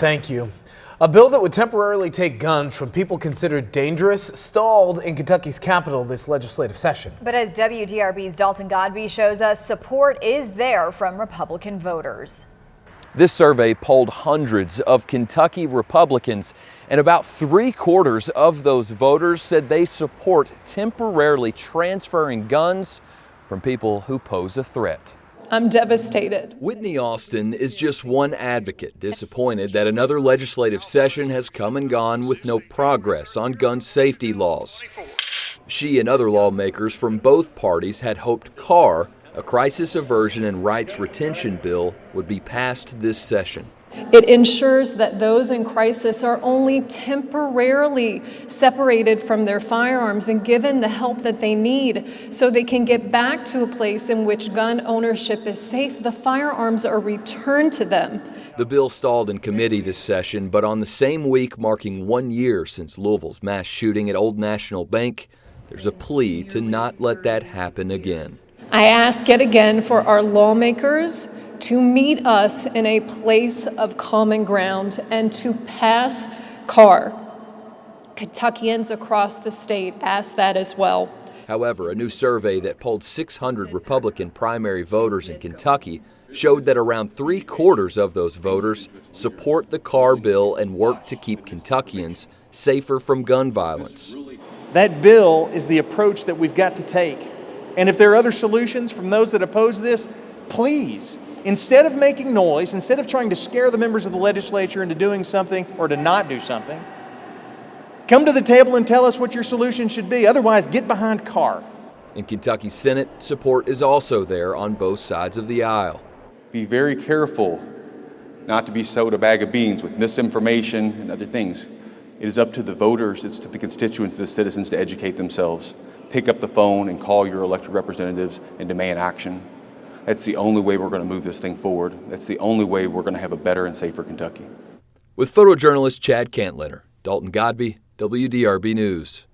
Thank you. A bill that would temporarily take guns from people considered dangerous stalled in Kentucky's capital this legislative session. But as WDRB's Dalton Godby shows us, support is there from Republican voters. This survey polled hundreds of Kentucky Republicans, and about 3/4 of those voters said they support temporarily transferring guns from people who pose a threat. I'm devastated. Whitney Austin is just one advocate, disappointed that another legislative session has come and gone with no progress on gun safety laws. She and other lawmakers from both parties had hoped CAR, a crisis aversion and rights retention bill, would be passed this session. It ensures that those in crisis are only temporarily separated from their firearms and given the help that they need so they can get back to a place in which gun ownership is safe. The firearms are returned to them. The bill stalled in committee this session, but on the same week marking 1 year since Louisville's mass shooting at Old National Bank, there's a plea to not let that happen again. I ask yet again for our lawmakers to meet us in a place of common ground and to pass CAR. Kentuckians across the state ask that as well. However, a new survey that polled 600 Republican primary voters in Kentucky showed that around 3/4 of those voters support the CAR bill and work to keep Kentuckians safer from gun violence. That bill is the approach that we've got to take. And if there are other solutions from those that oppose this, please, instead of making noise, instead of trying to scare the members of the legislature into doing something or to not do something, come to the table and tell us what your solution should be. Otherwise, get behind CAR. In Kentucky's Senate, support is also there on both sides of the aisle. Be very careful not to be sold a bag of beans with misinformation and other things. It is up to the voters, it's to the constituents, the citizens to educate themselves. Pick up the phone and call your elected representatives and demand action. That's the only way we're going to move this thing forward. That's the only way we're going to have a better and safer Kentucky. With photojournalist Chad Cantletter, Dalton Godby, WDRB News.